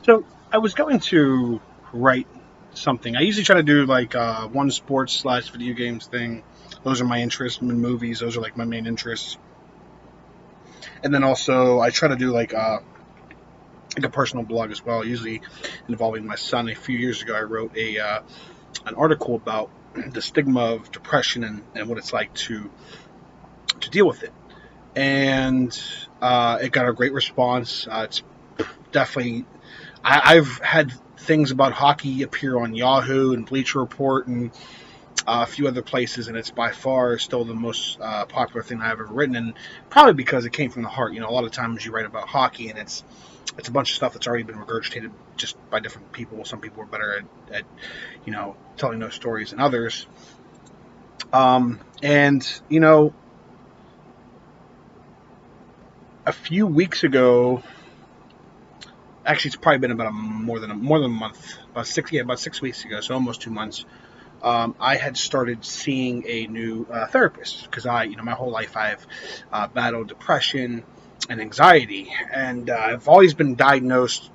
So I was going to write something. I usually try to do like one sports slash video games thing. Those are my interests. In movies, those are like my main interests. And then also I try to do like a personal blog as well, usually involving my son. A few years ago, I wrote a an article about the stigma of depression and what it's like to deal with it. And it got a great response. It's definitely I've had things about hockey appear on Yahoo and Bleacher Report and a few other places, and it's by far still the most popular thing I've ever written, and probably because it came from the heart. You know, a lot of times you write about hockey, and it's a bunch of stuff that's already been regurgitated just by different people. Some people are better at telling those stories than others. And a few weeks ago, actually, it's probably been about more than a month, about 6 weeks ago, so almost 2 months. I had started seeing a new therapist because my whole life I've battled depression and anxiety, and I've been diagnosed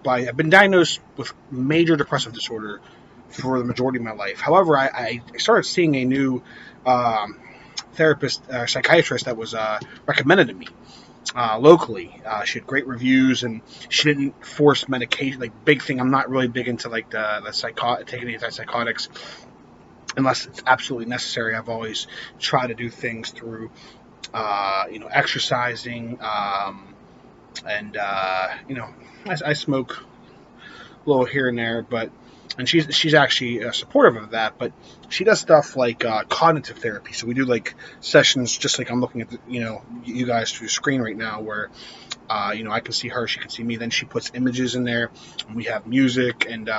with major depressive disorder for the majority of my life. However, I started seeing a new therapist, psychiatrist that was recommended to me locally. She had great reviews, and she didn't force medication. Like, big thing, I'm not really big into like taking antipsychotics unless it's absolutely necessary. I've always tried to do things through, exercising, and I smoke a little here and there, but and she's actually supportive of that. But she does stuff like cognitive therapy. So we do like sessions, just like I'm looking at you guys through the screen right now, where I can see her, she can see me. Then she puts images in there, and we have music and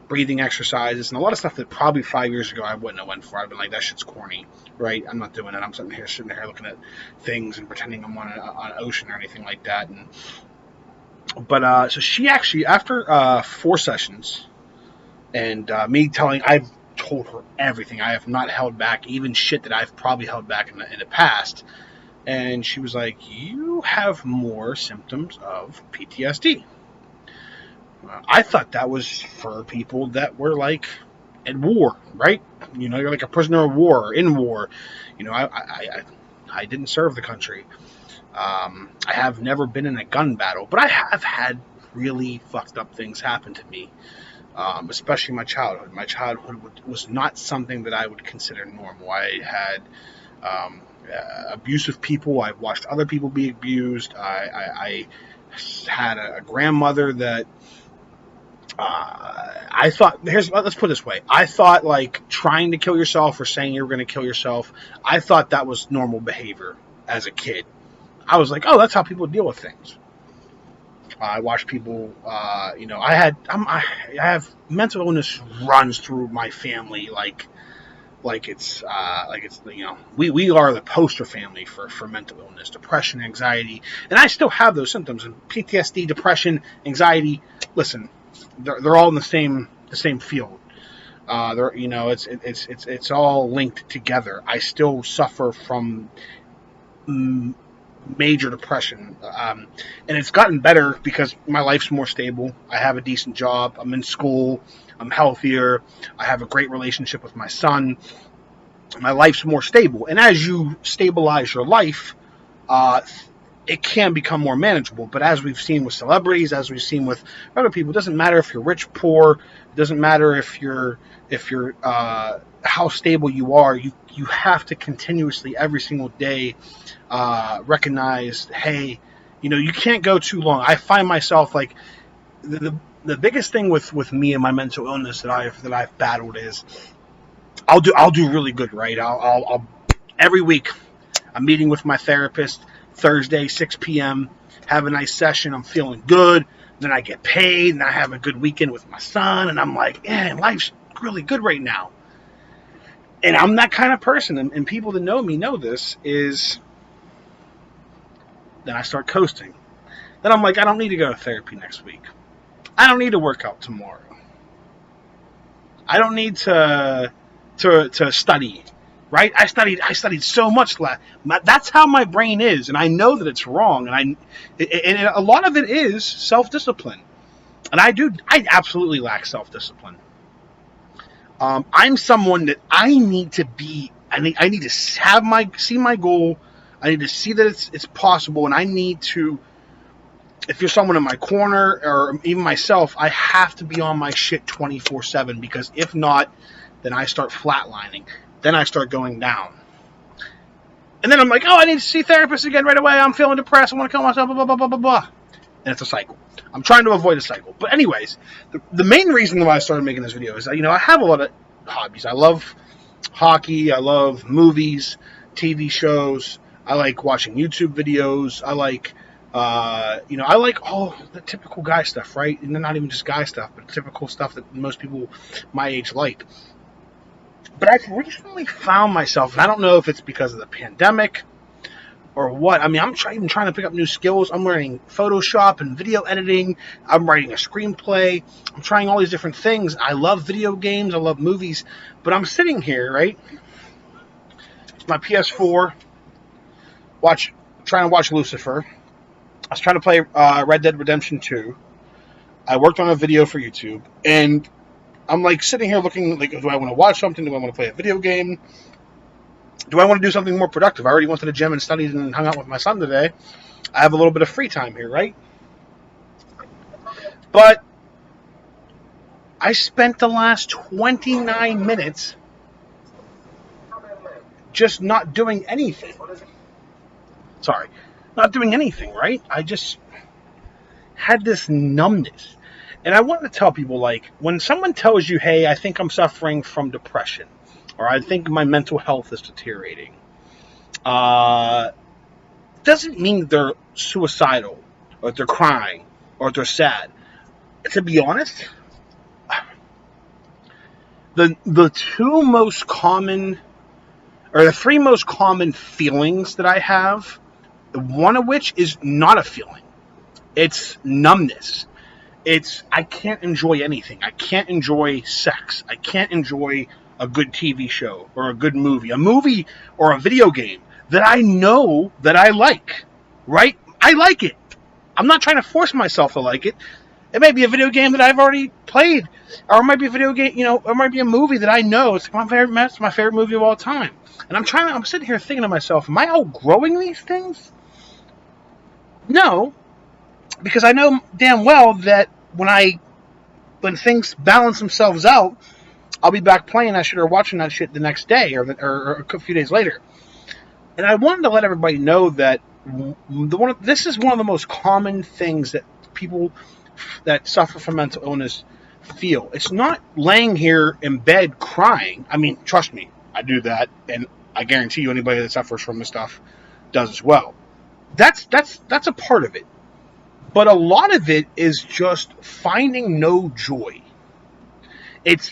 breathing exercises and a lot of stuff that probably 5 years ago I wouldn't have went for. I'd been like, that shit's corny, right? I'm not doing it. I'm sitting here looking at things and pretending I'm on an ocean or anything like that. But so she actually, after 4 sessions, and I've told her everything. I have not held back, even shit that I've probably held back in the past. And she was like, "You have more symptoms of PTSD." I thought that was for people that were like at war, right? You're like a prisoner of war or in war. I didn't serve the country. I have never been in a gun battle, but I have had really fucked up things happen to me, especially my childhood. My childhood was not something that I would consider normal. I had abusive people. I've watched other people be abused. I had a grandmother that I thought. Let's put it this way. I thought like trying to kill yourself or saying you were going to kill yourself. I thought that was normal behavior as a kid. I was like, oh, that's how people deal with things. I watch people. I have mental illness runs through my family like it's we are the poster family for mental illness, depression, anxiety, and I still have those symptoms. And PTSD, depression, anxiety. Listen, they're all in the same field. They're it's all linked together. I still suffer from major depression. And it's gotten better because my life's more stable. I have a decent job. I'm in school. I'm healthier. I have a great relationship with my son. My life's more stable. And as you stabilize your life, uh, it can become more manageable. But as we've seen with celebrities, as we've seen with other people, it doesn't matter if you're rich, poor. It doesn't matter if you're how stable you are. You have to continuously every single day recognize, hey, you can't go too long. I find myself like the biggest thing with me and my mental illness that I've battled is I'll do really good, right? I'll every week I'm meeting with my therapist Thursday 6 p.m. Have a nice session. I'm feeling good. Then I get paid and I have a good weekend with my son, and I'm like, man, life's really good right now. And I'm that kind of person, and people that know me know this is. Then I start coasting. Then I'm like, I don't need to go to therapy next week. I don't need to work out tomorrow. I don't need to study, right? I studied so much last. That's how my brain is, and I know that it's wrong, and a lot of it is self discipline. And I absolutely lack self-discipline. I'm someone that I need to be. I need to see my goal. I need to see that it's possible, and I need to. If you're someone in my corner or even myself, I have to be on my shit 24/7 because if not, then I start flatlining. Then I start going down. And then I'm like, oh, I need to see therapists again right away. I'm feeling depressed. I want to kill myself. Blah blah blah blah blah blah. And it's a cycle. I'm trying to avoid a cycle. But anyways, the main reason why I started making this video is, I have a lot of hobbies. I love hockey. I love movies, TV shows. I like watching YouTube videos. I like, I like all the typical guy stuff, right? And not even just guy stuff, but typical stuff that most people my age like. But I've recently found myself, and I don't know if it's because of the pandemic or what. I mean, I'm even trying to pick up new skills. I'm learning Photoshop and video editing. I'm writing a screenplay. I'm trying all these different things. I love video games. I love movies. But I'm sitting here, right? It's my PS4, trying to watch Lucifer. I was trying to play Red Dead Redemption 2. I worked on a video for YouTube, and I'm like sitting here looking like, do I want to watch something? Do I want to play a video game? Do I want to do something more productive? I already went to the gym and studied and hung out with my son today. I have a little bit of free time here, right? But I spent the last 29 minutes just not doing anything. Sorry, not doing anything, right? I just had this numbness. And I want to tell people, like, when someone tells you, hey, I think I'm suffering from depression, or I think my mental health is deteriorating, doesn't mean they're suicidal, or they're crying, or they're sad. To be honest, the three most common feelings that I have, one of which is not a feeling. It's numbness. I can't enjoy anything. I can't enjoy sex. I can't enjoy a good TV show or a good movie. A movie or a video game that I know that I like, right? I like it. I'm not trying to force myself to like it. It might be a video game that I've already played, or it might be a video game, or it might be a movie that I know it's my favorite movie of all time. And I'm sitting here thinking to myself, am I outgrowing these things? No, because I know damn well that when things balance themselves out, I'll be back playing that shit or watching that shit the next day or a few days later. And I wanted to let everybody know that this is one of the most common things that people that suffer from mental illness feel. It's not laying here in bed crying. I mean, trust me, I do that, and I guarantee you anybody that suffers from this stuff does as well. That's a part of it. But a lot of it is just finding no joy. It's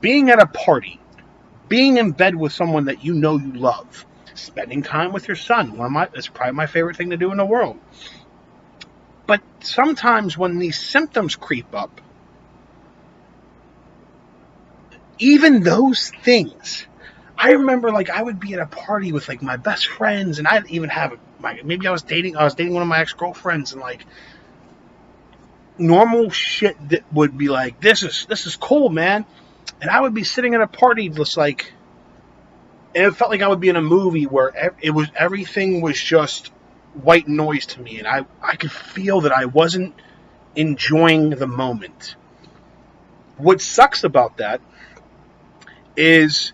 being at a party, being in bed with someone that you know you love, spending time with your son. It's probably my favorite thing to do in the world. But sometimes when these symptoms creep up, even those things, I remember, like, I would be at a party with, like, my best friends, and I'd even have maybe I was dating one of my ex-girlfriends, and, like, normal shit that would be like, this is cool, man. And I would be sitting at a party just like, and it felt like I would be in a movie where everything was just white noise to me, and I could feel that I wasn't enjoying the moment. What sucks about that is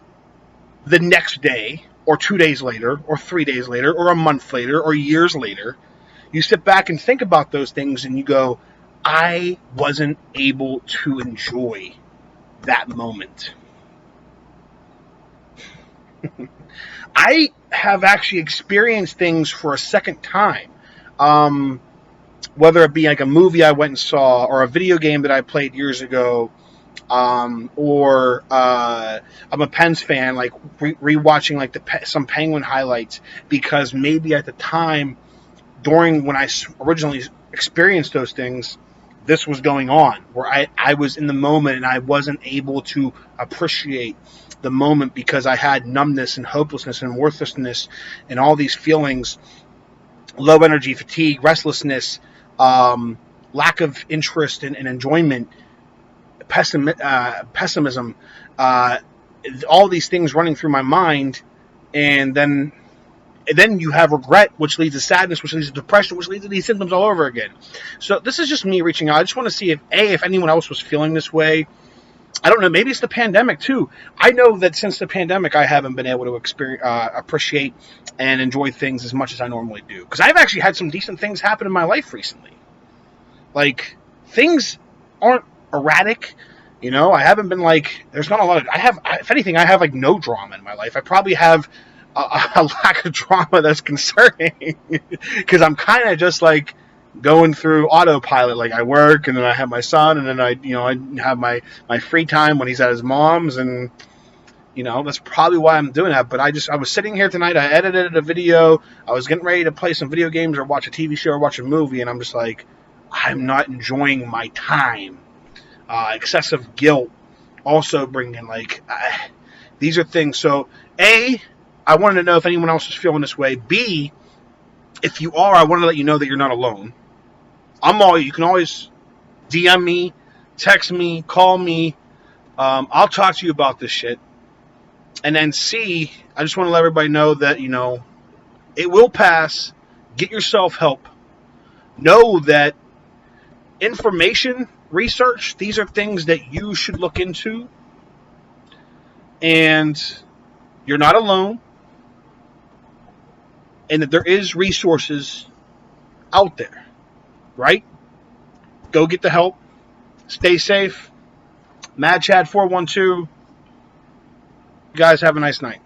the next day, or 2 days later, or 3 days later, or a month later, or years later, you sit back and think about those things and you go, I wasn't able to enjoy that moment. I have actually experienced things for a second time. Whether it be like a movie I went and saw, or a video game that I played years ago, or I'm a Pens fan, like rewatching like some Penguin highlights, because maybe at the time, during when I originally experienced those things, this was going on, where I was in the moment and I wasn't able to appreciate the moment because I had numbness and hopelessness and worthlessness and all these feelings, low energy, fatigue, restlessness, lack of interest and enjoyment, pessimism, uh, all these things running through my mind, and then you have regret, which leads to sadness, which leads to depression, which leads to these symptoms all over again. So this is just me reaching out. I just want to see if anyone else was feeling this way. I don't know. Maybe it's the pandemic too. I know that since the pandemic, I haven't been able to appreciate and enjoy things as much as I normally do. Because I've actually had some decent things happen in my life recently. Like, things aren't erratic. I haven't been like, there's not a lot of, if anything, I have like no drama in my life. I probably have a lack of drama that's concerning because I'm kind of just like going through autopilot. Like, I work, and then I have my son, and then I have my free time when he's at his mom's, and that's probably why I'm doing that. But I was sitting here tonight, I edited a video, I was getting ready to play some video games or watch a TV show or watch a movie, and I'm just like, I'm not enjoying my time. Excessive guilt also bringing like, these are things. So A, I wanted to know if anyone else is feeling this way. B, if you are, I want to let you know that you're not alone. You can always DM me, text me, call me. I'll talk to you about this shit. And then C, I just want to let everybody know that, it will pass. Get yourself help. Know that information, research, these are things that you should look into. And you're not alone. And that there is resources out there, right? Go get the help. Stay safe. Mad Chad 412. You guys have a nice night.